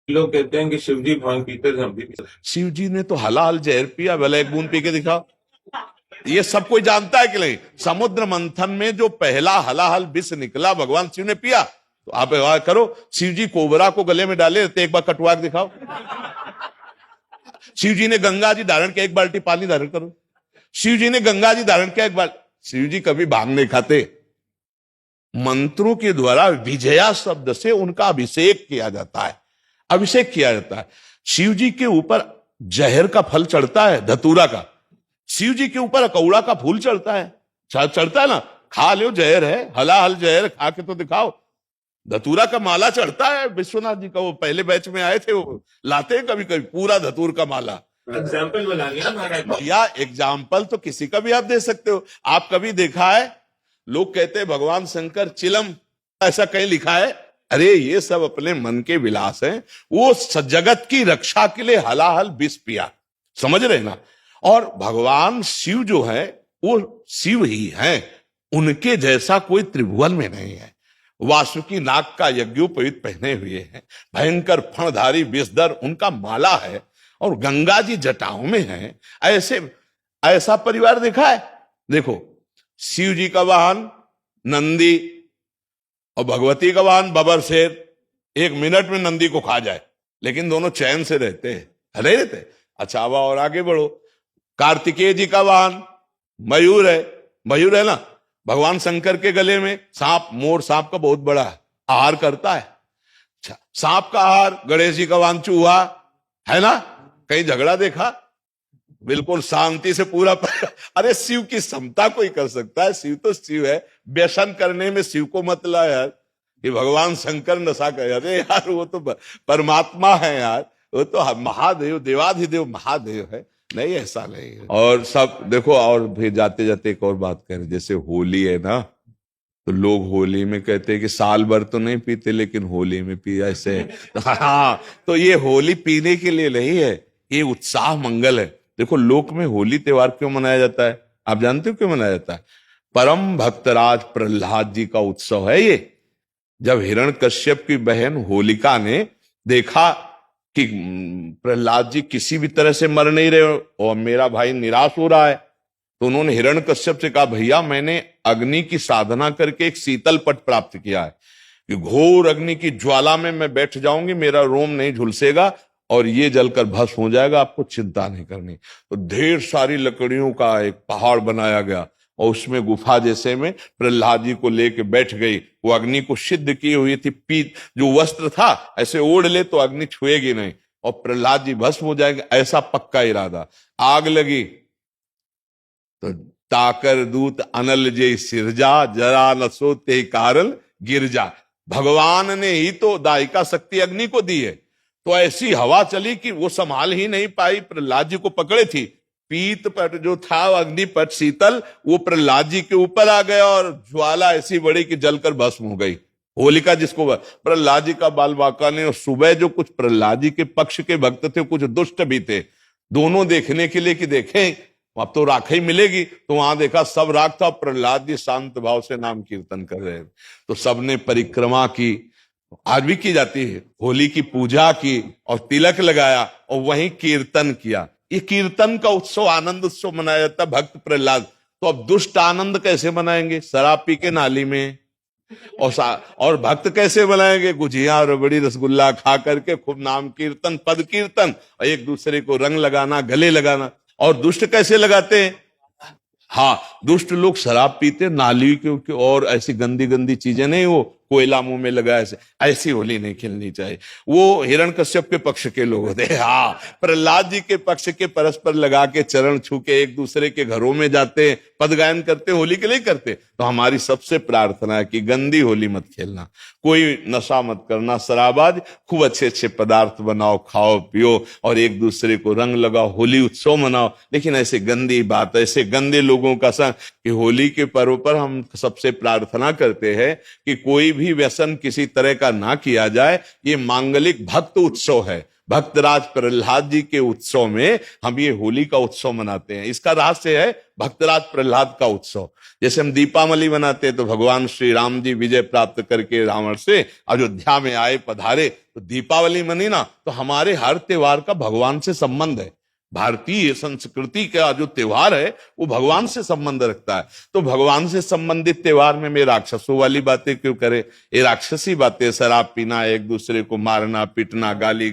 लोग कहते हैं कि शिव जी भांग पीते थे, हम भी पीते शिव जी ने तो हलाल जहर पिया, भले एक बूंद पी के दिखाओ। ये सब कोई जानता है कि नहीं? समुद्र मंथन में जो पहला हलाहल विष निकला भगवान शिव ने पिया। तो आप करो, शिव जी कोबरा को गले में डाले तो एक बार कटवा के दिखाओ। शिव जी ने गंगा जी धारण किया, एक बाल्टी पानी धारण करो। शिव जी ने गंगा जी धारण किया, एक बार। शिव जी कभी भांग नहीं खाते। मंत्रों के द्वारा विजया शब्द से उनका अभिषेक किया जाता है, अभिषेक किया जाता है। शिव जी के ऊपर जहर का फल चढ़ता है, धतूरा का। शिव जी के ऊपर अकौड़ा का फूल चढ़ता है, चढ़ता है ना। खा लो, जहर है, हलाहल जहर खा के तो दिखाओ। धतूरा का माला चढ़ता है विश्वनाथ जी का, वो पहले बैच में आए थे, वो लाते हैं कभी कभी पूरा धतूर का माला। एग्जाम्पल बनाएंगे ना महाराज। या एग्जाम्पल तो किसी का भी आप दे सकते हो। आप कभी देखा है लोग कहते हैं भगवान शंकर चिलम, ऐसा कहीं लिखा है? अरे ये सब अपने मन के विलास हैं। वो जगत की रक्षा के लिए हलाहल विष पिया, समझ रहे ना। और भगवान शिव जो है वो शिव ही हैं, उनके जैसा कोई त्रिभुवन में नहीं है। वासुकी नाग का यज्ञोपवीत पहने हुए हैं, भयंकर फणधारी विषधर उनका माला है, और गंगा जी जटाओं में है। ऐसा परिवार देखा है? देखो, शिव जी का वाहन नंदी और भगवती का वाहन बबर शेर। एक मिनट में नंदी को खा जाए, लेकिन दोनों चैन से रहते हैं, नहीं रहते? अच्छा, अब और आगे बढ़ो। कार्तिकेय जी का वाहन मयूर है, मयूर है ना। भगवान शंकर के गले में सांप, मोर सांप का बहुत बड़ा आहार करता है। अच्छा, सांप का आहार। गणेश जी का वाहन चूहा है ना। कहीं झगड़ा देखा? बिल्कुल शांति से पूरा अरे शिव की समता कोई कर सकता है? शिव तो शिव है। व्यसन करने में शिव को मत ला यार कि भगवान शंकर नशा कर। अरे यार वो तो परमात्मा है यार, वो तो महादेव, देवाधिदेव महादेव है। नहीं, ऐसा नहीं है। और सब देखो, और फिर जाते जाते एक और बात करें, जैसे होली है ना, तो लोग होली में कहते हैं कि साल भर तो नहीं पीते लेकिन होली में पी, ऐसे। हाँ, तो ये होली पीने के लिए नहीं है, ये उत्साह मंगल है। देखो, लोक में होली त्योहार क्यों मनाया जाता है? आप जानते हो क्यों मनाया जाता है? परम भक्तराज प्रहलाद जी का उत्सव है ये। जब हिरण्यकश्यप की बहन होलिका ने देखा कि प्रहलाद जी किसी भी तरह से मर नहीं रहे और मेरा भाई निराश हो रहा है, तो उन्होंने हिरण्यकश्यप से कहा, भैया मैंने अग्नि की साधना करके एक शीतल पट प्राप्त किया है कि घोर अग्नि की ज्वाला में मैं बैठ जाऊंगी, मेरा रोम नहीं झुलसेगा और ये जलकर भस्म हो जाएगा, आपको चिंता नहीं करनी। तो ढेर सारी लकड़ियों का एक पहाड़ बनाया गया और उसमें गुफा जैसे में प्रहलाद जी को लेके बैठ गई। वो अग्नि को सिद्ध की हुई थी, पीत जो वस्त्र था ऐसे ओढ़ ले तो अग्नि छुएगी नहीं और प्रहलाद जी भस्म हो जाएंगे, ऐसा पक्का इरादा। आग लगी तो ताकर दूत अनल जे सिरजा, जरा न सोते कारण गिरजा। भगवान ने ही तो दायिका शक्ति अग्नि को दी है। तो ऐसी हवा चली कि वो संभाल ही नहीं पाई, प्रहलाद जी को पकड़े थी। पीत पट जो था अग्निपट शीतल, वो प्रहलाद जी के ऊपर आ गया और ज्वाला ऐसी बड़ी कि जलकर भस्म हो गई। होलिका जिसको प्रहलाद जी का बाल बांका ने, और सुबह जो कुछ प्रहलाद जी के पक्ष के भक्त थे, कुछ दुष्ट भी थे, दोनों देखने के लिए कि देखें अब तो राख मिलेगी, तो वहां देखा सब राख था, प्रहलाद जी शांत भाव से नाम कीर्तन कर रहे हैं। तो सबने परिक्रमा की, आज भी की जाती है, होली की पूजा की और तिलक लगाया और वहीं कीर्तन किया। ये कीर्तन का उत्सव, आनंद उत्सव मनाया जाता है भक्त प्रहलाद। तो अब दुष्ट आनंद कैसे मनाएंगे? शराब पी के नाली में। और भक्त कैसे बनाएंगे? गुजिया रबड़ी रसगुल्ला खा करके खूब नाम कीर्तन, पद कीर्तन, और एक दूसरे को रंग लगाना, गले लगाना। और दुष्ट कैसे लगाते हैं? हाँ, दुष्ट लोग शराब पीते नाली के और ऐसी गंदी गंदी चीजें नहीं, वो कोयला मुंह में लगा, ऐसी होली नहीं खेलनी चाहिए। वो हिरण्यकश्यप के पक्ष के लोग होते हैं। हाँ, प्रहलाद जी के पक्ष के परस्पर लगा के चरण छू के एक दूसरे के घरों में जाते हैं, पद गायन करते, होली के लिए करते। तो हमारी सबसे प्रार्थना है कि गंदी होली मत खेलना, कोई नशा मत करना, शराबाज, खूब अच्छे अच्छे पदार्थ बनाओ, खाओ पियो और एक दूसरे को रंग लगाओ, होली उत्सव मनाओ। लेकिन ऐसे गंदी बात, ऐसे गंदे लोगों का संग, कि होली के पर्व पर हम सबसे प्रार्थना करते हैं कि कोई भी व्यसन किसी तरह का ना किया जाए। ये मांगलिक भक्त उत्सव है, भक्तराज प्रहलाद जी के उत्सव में हम ये होली का उत्सव मनाते हैं। इसका रहस्य है भक्तराज प्रहलाद का उत्सव। जैसे हम दीपावली मनाते हैं तो भगवान श्री राम जी विजय प्राप्त करके रावण से अयोध्या में आए, पधारे, तो दीपावली मनी ना, तो हमारे हर त्योहार का भगवान से संबंध है। भारतीय संस्कृति का जो त्योहार है वो भगवान से संबंध रखता है। तो भगवान से संबंधित त्योहार में मैं राक्षसों वाली बातें क्यों करे? ये राक्षसी बातें, शराब पीना, एक दूसरे को मारना पीटना, गाली